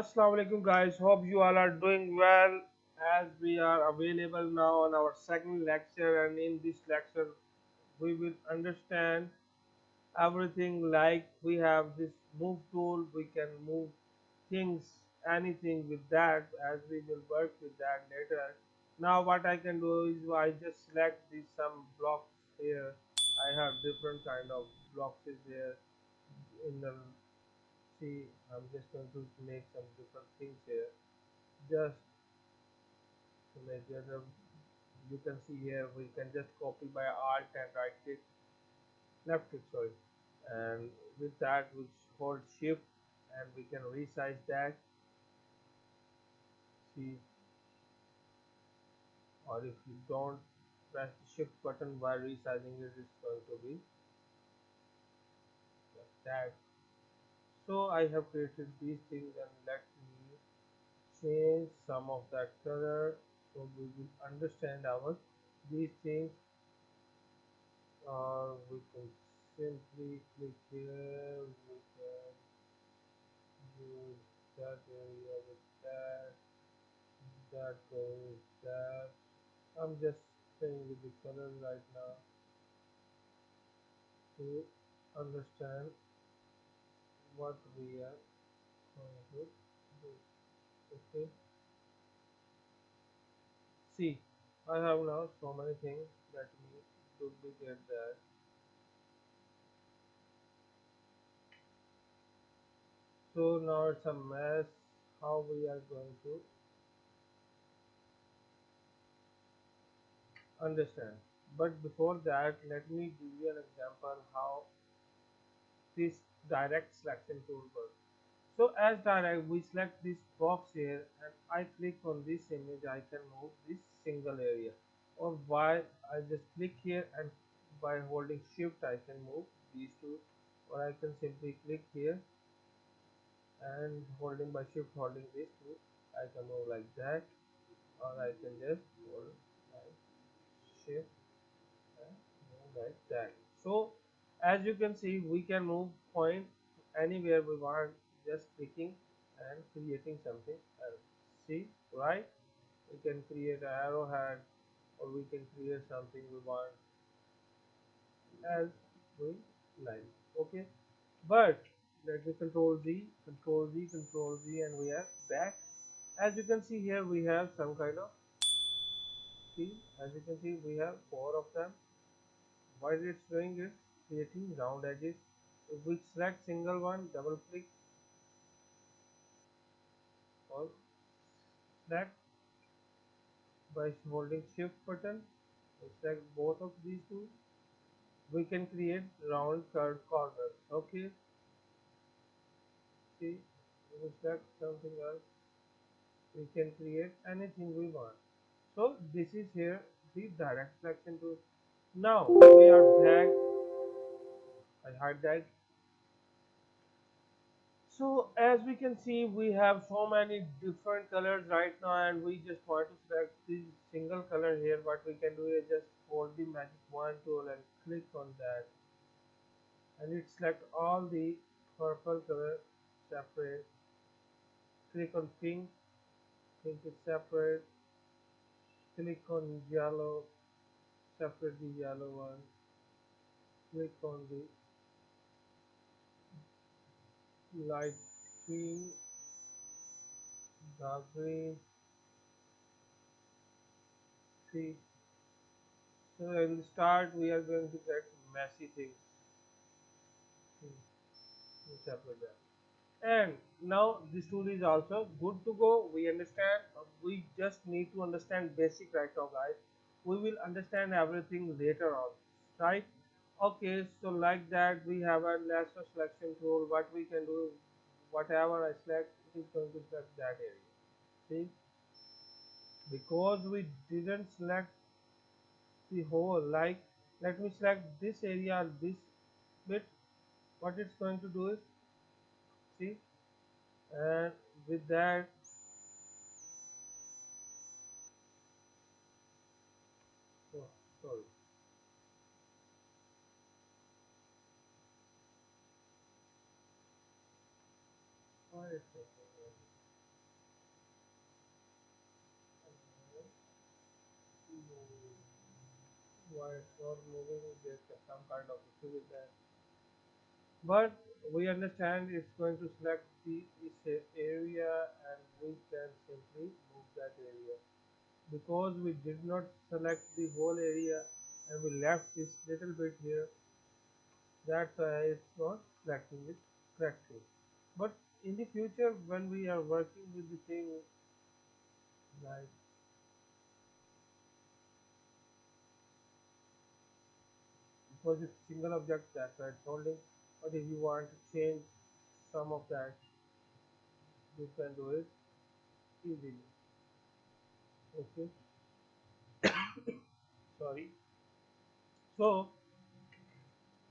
Assalamu alaikum guys, hope you all are doing well as we are available now on our second lecture, and in this lecture we will understand everything. Like we have this move tool, we can move things, anything with that, as we will work with that later. Now what I can do is I just select these some blocks here. I have different kind of blocks here in the see. I'm just going to make some different things here just to make it you can see here we can just copy by alt and right click, left click, sorry, and with that we hold shift and we can resize that. See, or if you don't press the shift button while resizing it, it's going to be like that. So I have created these things, and let me change some of that color so we will understand our these things. Or we can simply click here, we can use that area with that, that goes that. I'm just playing with the colors right now to understand what we are going to do. Okay, see, I have now so many things. Let me duplicate that. So now it's a mess. How we are going to understand? But before that, let me give you an example how this direct selection tool works. So as direct, we select this box here and I click on this image, I can move this single area. Or why I just click here and by holding shift I can move these two, or I can simply click here and holding by shift holding these two I can move like that, or I can just hold like shift and move like that. So as you can see, we can move point anywhere we want, just clicking and creating something else. See, right? We can create an arrowhead, or we can create something we want as we like. Okay, but let me control Z, control Z, control Z, and we are back. As you can see here, we have some kind of, see, as you can see, we have four of them. What it's doing is creating round edges. If we select single one, double click or select by holding shift button, we select both of these two, we can create round curved corners. Okay, see, we select something else, we can create anything we want. So this is here the direct selection tool. Now we are back. I hide that. So as we can see, we have so many different colors right now, and we just want to select this single color here. What we can do is just hold the magic wand tool and click on that, and it select all the purple color separate. Click on pink, pink is separate. Click on yellow, separate the yellow one. Click on the light green, dark green. See, so in the start we are going to get messy things. Separate that. And now this tool is also good to go. We understand. We just need to understand basic right now, guys. We will understand everything later on, right? Okay, so like that, we have a lasso selection tool. What we can do, whatever I select, it is going to select that area. See, because we didn't select the whole, like, let me select this area, this bit. What it's going to do is, see, and with that, oh, sorry. Why is it? why it's not moving, there's some kind of issue with that. But we understand it's going to select the area and we can simply move that area. Because we did not select the whole area and we left this little bit here, that's why it's not selecting it correctly. But in the future, when we are working with the thing like because it's single object, that's why it's holding. But if you want to change some of that, you can do it easily. Okay, sorry. So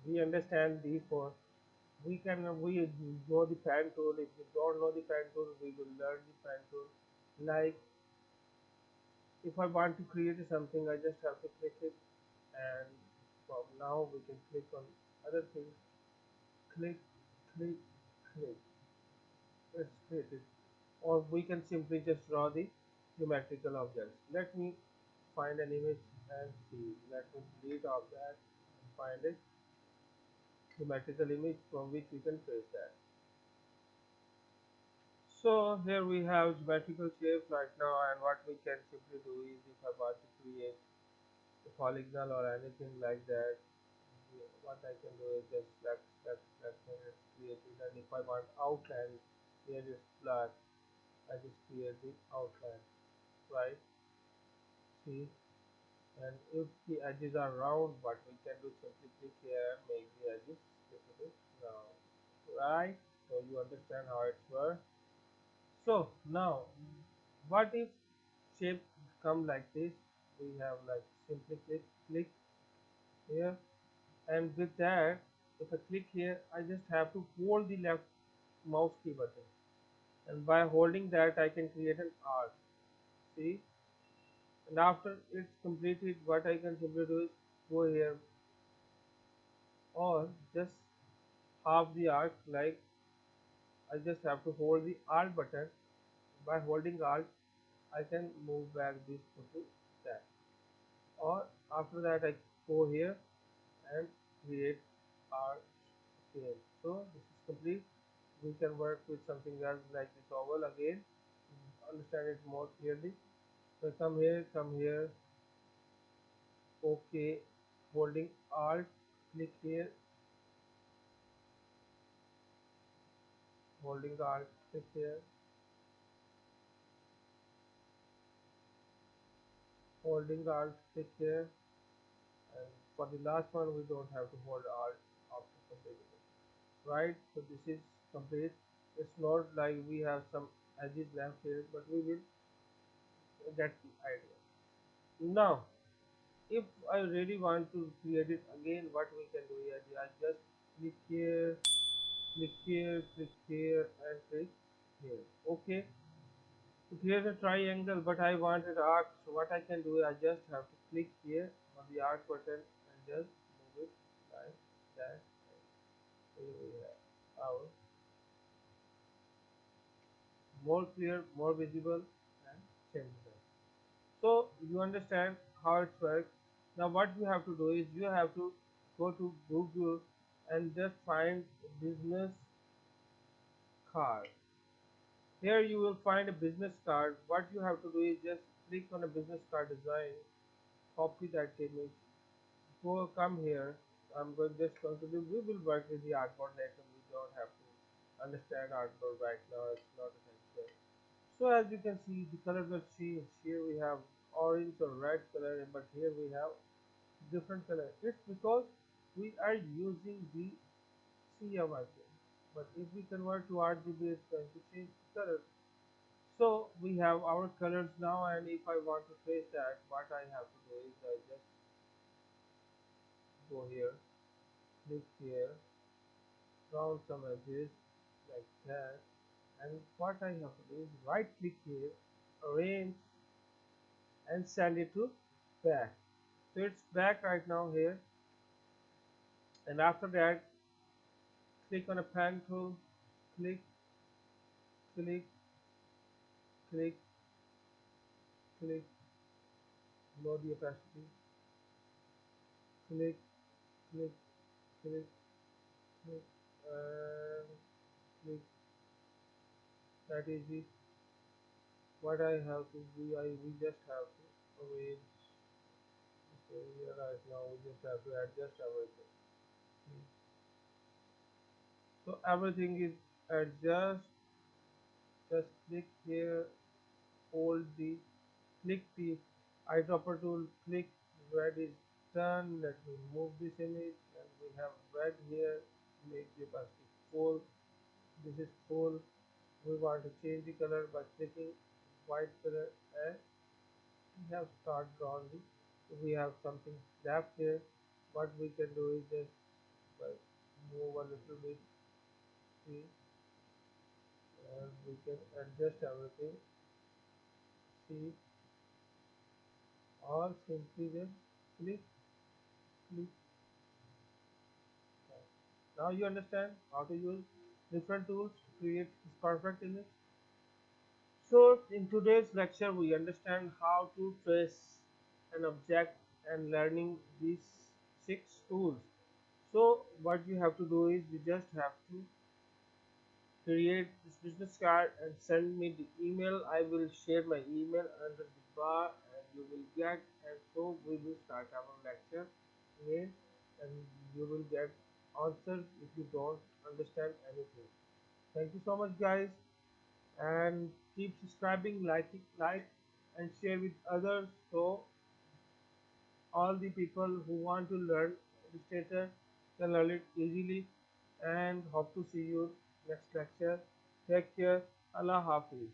we understand these four. We know the pen tool. If we don't know the pen tool, we will learn the pen tool. Like if I want to create something, I just have to click it, and from now we can click on other things. Click, click, click. Let's create it. Or we can simply just draw the geometrical objects. Let me find an image and see. Let me delete all that and find a geometrical image from which we can trace that. So here we have geometrical shapes right now, and what we can simply do is if I want to create a polygonal or anything like that, what I can do is just select and it's created. And if I want outline, here is black, I just create the outline, right? See, and if the edges are round, what we can do simply click here and make the edges little bit round, right? So you understand how it works. So now, what if shape come like this? We have like simply click here, and with that, if I click here, I just have to hold the left mouse key button, and by holding that, I can create an arc. See, and after it's completed, what I can simply do is go here or just half the arc. Like I just have to hold the Alt button. By holding Alt, I can move back this to that. Or after that, I go here and create our scale. So this is complete. We can work with something else like this oval again. Understand it more clearly. So come here, OK, holding Alt, click here, holding Alt, click here, holding Alt, click here, and for the last one we don't have to hold Alt after completing it. Right? So this is complete. It's not like we have some edges left here, but we will get the idea. Now, if I really want to create it again, what we can do is I just click here, click here, click here, and click here. Okay. So here's a triangle, but I want an arc. So what I can do is I just have to click here on the arc button and just move it like that. Here we have our more clear, more visible, and change that. So you understand how it works. Now what you have to do is you have to go to Google and just find business card. Here you will find a business card. What you have to do is just click on a business card design, copy that image, go come here. I'm going just going to do. We will work with the artboard later. We don't have to understand artboard right now. It's not essential. So as you can see, the colors are changed. Here we have orange or red color, but here we have different color. It's because we are using the CMYK. But if we convert to RGB, it's going to change the color. So we have our colors now, and if I want to trace that, what I have to do is I just go here, click here, round some edges like that, and what I have to do is right click here, arrange, and send it to back. So it's back right now here, and after that, click on a pen tool, click, click, click, click, low the opacity, click, click, click, click, and click. That is it. What I have to do, we just have to wait. Okay, here right now we just have to adjust everything. So everything is adjust. Just click here, hold the, click the eyedropper tool, click, red is done. Let me move this image and we have red here, make the opacity full. This is full. We want to change the color by clicking white color and we have start drawing. We have something left here. What we can do is just like move a little bit, see, and we can adjust everything, see, or simply just click, click. Now you understand how to use different tools to create this perfect image. So in today's lecture, we understand how to trace an object and learning these 6 tools. So what you have to do is you just have to create this business card and send me the email. I will share my email under the bar and you will get, and so we will start our lecture again and you will get answers if you don't understand anything. Thank you so much guys, and keep subscribing, like and share with others so all the people who want to learn Illustrator can learn it easily, and hope to see you next lecture. Take care. Allah Hafiz.